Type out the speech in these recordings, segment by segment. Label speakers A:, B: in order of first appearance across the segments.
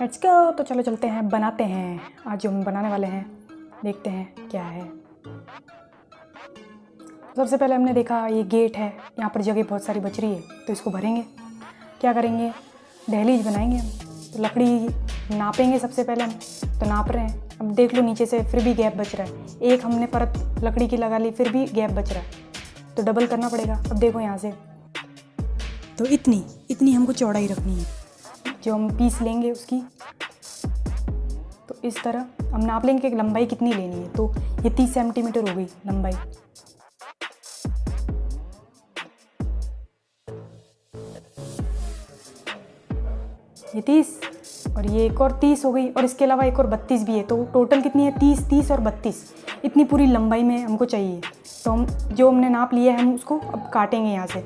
A: Let's go. तो चलो चलते हैं, बनाते हैं। आज जो हम बनाने वाले हैं देखते हैं क्या है। सबसे पहले हमने देखा ये गेट है, यहाँ पर जगह बहुत सारी बच रही है तो इसको भरेंगे। क्या करेंगे, दहलीज बनाएंगे हम। तो लकड़ी नापेंगे सबसे पहले हम, तो नाप रहे हैं। अब देख लो नीचे से फिर भी गैप बच रहा है, एक हमने परत लकड़ी की लगा ली फिर भी गैप बच रहा है, तो डबल करना पड़ेगा। अब देखो यहाँ से तो इतनी हमको चौड़ाई रखनी है जो हम पीस लेंगे उसकी। तो इस तरह हम नाप लेंगे कि लंबाई कितनी लेनी है। तो ये 30 सेंटीमीटर हो गई लंबाई। ये 30 और ये एक और 30 हो गई, और इसके अलावा एक और 32 भी है। तो टोटल कितनी है, 30, 30 और 32, इतनी पूरी लंबाई में हमको चाहिए। तो हम जो हमने नाप लिया है हम उसको अब काटेंगे यहाँ से।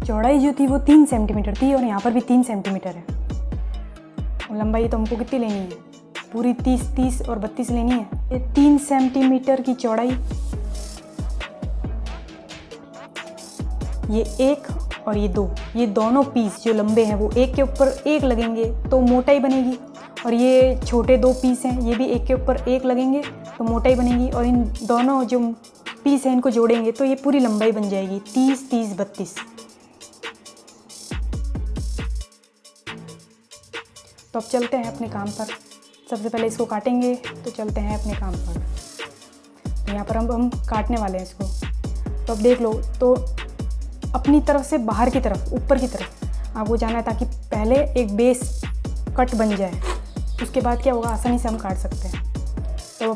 A: चौड़ाई जो थी वो 3 सेंटीमीटर थी और यहाँ पर भी 3 सेंटीमीटर है। और लंबाई तो हमको कितनी लेनी है, पूरी 30, 30 और 32 लेनी है। ये 3 सेंटीमीटर की चौड़ाई, ये एक और ये दो, ये दोनों पीस जो लंबे हैं वो एक के ऊपर एक लगेंगे तो मोटाई बनेगी। और ये छोटे दो पीस हैं, ये भी एक के ऊपर एक लगेंगे तो मोटाई बनेगी। और इन दोनों जो पीस हैं इनको जोड़ेंगे तो ये पूरी लंबाई बन जाएगी 30, 30, 32। तो अब चलते हैं अपने काम पर। सबसे पहले इसको काटेंगे, तो चलते हैं अपने काम पर। तो यहाँ पर हम काटने वाले हैं इसको। तो अब देख लो, तो अपनी तरफ से बाहर की तरफ, ऊपर की तरफ आपको जाना है, ताकि पहले एक बेस कट बन जाए। उसके बाद क्या होगा, आसानी से हम काट सकते हैं। तो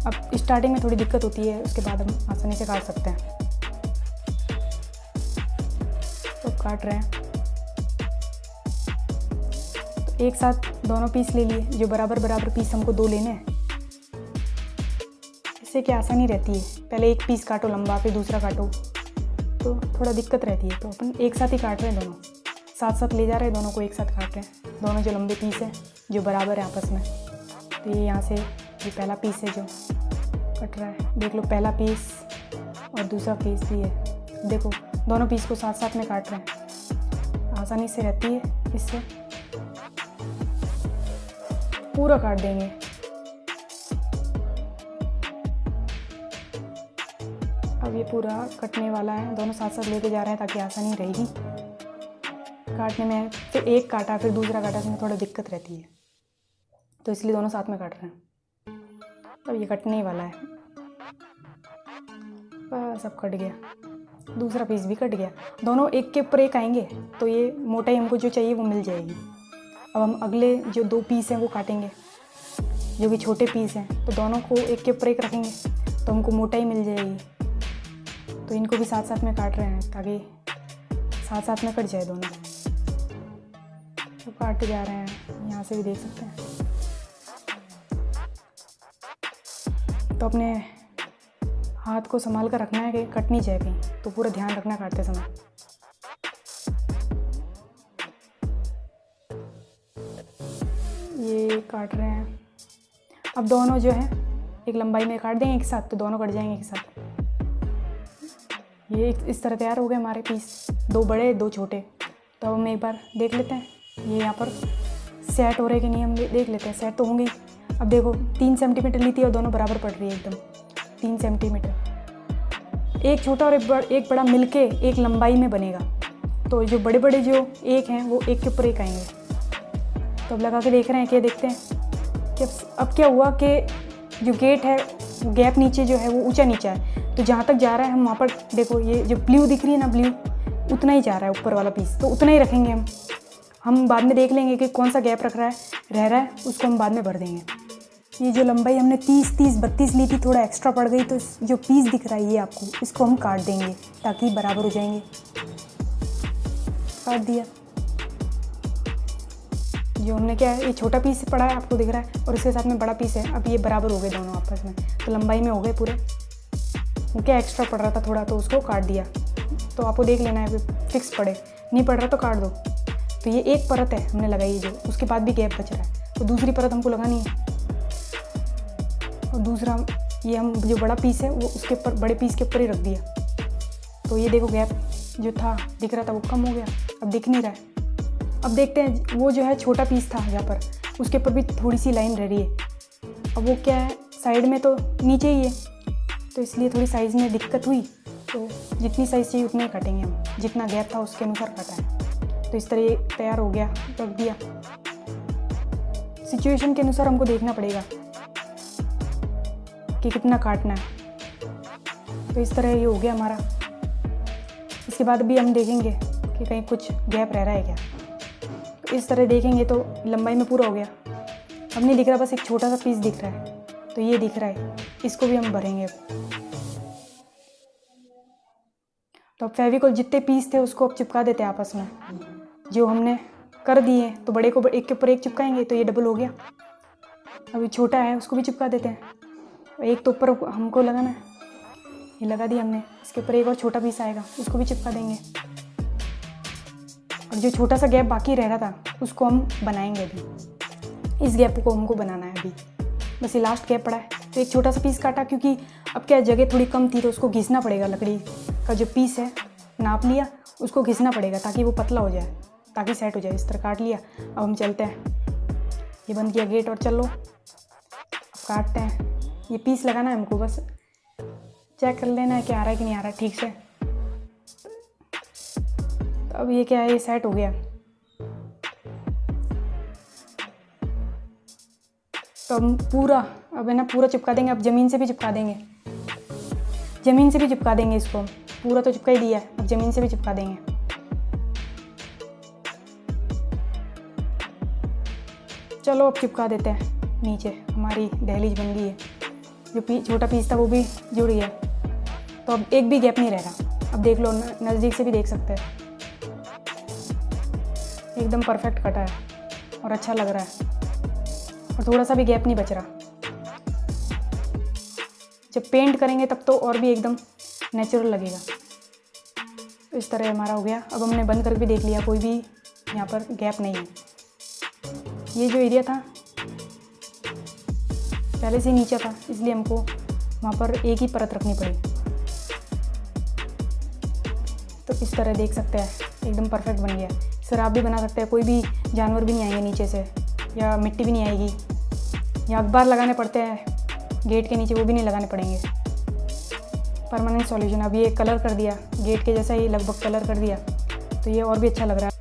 A: अब स्टार्टिंग में थोड़ी दिक्कत होती है, उसके बाद हम आसानी से काट सकते हैं। तो काट रहे हैं, तो एक साथ दोनों पीस ले लिए, जो बराबर बराबर पीस हमको 2 लेने हैं। इससे क्या आसानी रहती है, पहले एक पीस काटो लंबा फिर दूसरा काटो, तो थोड़ा दिक्कत रहती है। तो अपन एक साथ ही काट रहे हैं, दोनों साथ साथ ले जा रहे हैं, दोनों को एक साथ काट रहे हैं। दोनों जो लंबे पीस हैं जो बराबर है आपस में। तो ये यहाँ से ये पहला पीस है जो कट रहा है, देख लो पहला पीस और दूसरा पीस भी है। देखो दोनों पीस को साथ साथ में काट रहे हैं, आसानी से रहती है। इससे पूरा काट देंगे। अब ये पूरा कटने वाला है, दोनों साथ साथ लेके जा रहे हैं ताकि आसानी रहेगी काटने में। फिर एक काटा फिर दूसरा काटा, इसमें थोड़ा दिक्कत रहती है, तो इसलिए दोनों साथ में काट रहे हैं। अब ये कटने ही वाला है, बस अब कट गया। दूसरा पीस भी कट गया, दोनों एक के ऊपर एक आएंगे तो ये मोटाई हमको जो चाहिए वो मिल जाएगी। अब हम अगले जो 2 पीस हैं वो काटेंगे, जो कि छोटे पीस हैं। तो दोनों को एक के ऊपर एक रखेंगे तो हमको मोटाई मिल जाएगी। तो इनको भी साथ साथ में काट रहे हैं ताकि साथ साथ में कट जाए दोनों। तो काटते जा रहे हैं, यहाँ से भी देख सकते हैं। तो अपने हाथ को संभाल कर रखना है कि कट नहीं जाए कहीं, तो पूरा ध्यान रखना काटते समय। ये काट रहे हैं, अब दोनों जो है एक लंबाई में काट देंगे एक साथ, तो दोनों कट जाएंगे एक साथ। ये इस तरह तैयार हो गए हमारे पीस, 2 बड़े 2 छोटे। तो अब हम एक बार देख लेते हैं ये यहाँ पर सेट हो रहे कि नहीं, हम देख लेते हैं। सेट तो होंगे। अब देखो 3 सेंटीमीटर ली थी और दोनों बराबर पड़ रही है एकदम 3 सेंटीमीटर। एक छोटा और एक बड़ा मिलके एक लंबाई में बनेगा। तो जो बड़े बड़े जो एक हैं वो एक के ऊपर एक आएंगे। तो अब लगा के देख रहे हैं, क्या देखते हैं कि अब क्या हुआ कि जो गेट है गैप नीचे जो है वो ऊंचा नीचा है। तो जहाँ तक जा रहा है हम वहाँ पर देखो, ये जो ब्लू दिख रही है ना, ब्लू उतना ही जा रहा है ऊपर वाला पीस, तो उतना ही रखेंगे हम बाद में देख लेंगे कि कौन सा गैप रह रहा है, उसको हम बाद में भर देंगे। ये जो लंबाई हमने 30, 30, 32 ली थी, थोड़ा एक्स्ट्रा पड़ गई, तो जो पीस दिख रहा है ये आपको, इसको हम काट देंगे ताकि बराबर हो जाएंगे। काट दिया। जो हमने क्या है, ये छोटा पीस पड़ा है आपको दिख रहा है और इसके साथ में बड़ा पीस है। अब ये बराबर हो गए दोनों आपस में, तो लंबाई में हो गए पूरे। क्या एक्स्ट्रा पड़ रहा था थोड़ा, तो उसको काट दिया। तो आपको देख लेना है फिक्स पड़े, नहीं पड़ रहा तो काट दो। तो ये एक परत है हमने लगाई जो, उसके बाद भी गैप बच रहा है, तो दूसरी परत हमको लगानी है। और दूसरा ये हम जो बड़ा पीस है वो उसके ऊपर, बड़े पीस के ऊपर ही रख दिया। तो ये देखो गैप जो था दिख रहा था वो कम हो गया, अब दिख नहीं रहा है। अब देखते हैं वो जो है छोटा पीस था यहाँ पर, उसके ऊपर भी थोड़ी सी लाइन रह रही है। अब वो क्या है, साइड में तो नीचे ही है, तो इसलिए थोड़ी साइज़ में दिक्कत हुई। तो जितनी साइज़ चाहिए उतने ही काटेंगे हम, जितना गैप था उसके अनुसार काटा है। तो इस तरह ये तैयार हो गया, रख दिया। सिचुएशन के अनुसार हमको देखना पड़ेगा कि कितना काटना है। तो इस तरह ये हो गया हमारा। इसके बाद भी हम देखेंगे कि कहीं कुछ गैप रह रहा है क्या। तो इस तरह देखेंगे तो लंबाई में पूरा हो गया। अब नहीं दिख रहा, बस एक छोटा सा पीस दिख रहा है, तो ये दिख रहा है, इसको भी हम भरेंगे। तो अब फेविकोल जितने पीस थे उसको अब चिपका देते हैं आपस में, जो हमने कर दिए। तो बड़े को एक के ऊपर एक चिपकाएंगे तो ये डबल हो गया। अभी छोटा है उसको भी चिपका देते हैं। एक तो ऊपर हमको लगाना है, ये लगा दिया हमने। इसके ऊपर एक और छोटा पीस आएगा, उसको भी चिपका देंगे। और जो छोटा सा गैप बाकी रह रहा था उसको हम बनाएंगे अभी। इस गैप को हमको बनाना है अभी, बस ये लास्ट गैप पड़ा है। तो एक छोटा सा पीस काटा, क्योंकि अब क्या जगह थोड़ी कम थी तो उसको घिसना पड़ेगा। लकड़ी का जो पीस है नाप लिया, उसको घिसना पड़ेगा ताकि वो पतला हो जाए, ताकि सेट हो जाए। इस तरह काट लिया। अब हम चलते हैं, ये बंद किया गेट और चलो अब काटते हैं। ये पीस लगाना है हमको, बस चेक कर लेना है कि आ रहा है कि नहीं आ रहा है ठीक से। तो अब ये क्या है, ये सेट हो गया। तो हम पूरा अब है ना पूरा चिपका देंगे। अब ज़मीन से भी चिपका देंगे, ज़मीन से भी चिपका देंगे इसको। पूरा तो चिपका ही दिया है, अब ज़मीन से भी चिपका देंगे। चलो अब चिपका देते हैं। नीचे हमारी दहलीज बन गई है। जो छोटा पीस था वो भी जुड़ गया। तो अब एक भी गैप नहीं रह रहा। अब देख लो, नज़दीक से भी देख सकते हैं, एकदम परफेक्ट कटा है और अच्छा लग रहा है, और थोड़ा सा भी गैप नहीं बच रहा। जब पेंट करेंगे तब तो और भी एकदम नेचुरल लगेगा। तो इस तरह हमारा हो गया। अब हमने बंद करके भी देख लिया, कोई भी यहाँ पर गैप नहीं है। ये जो एरिया था पहले से नीचे था, इसलिए हमको वहाँ पर एक ही परत रखनी पड़ी। तो इस तरह देख सकते हैं एकदम परफेक्ट बन गया। सर आप भी बना सकते हैं, कोई भी जानवर भी नहीं आएंगे नीचे से, या मिट्टी भी नहीं आएगी, या अखबार लगाने पड़ते हैं गेट के नीचे, वो भी नहीं लगाने पड़ेंगे। Permanent solution. अब ये कलर कर दिया, गेट के जैसा ही लगभग कलर कर दिया, तो ये और भी अच्छा लग रहा है।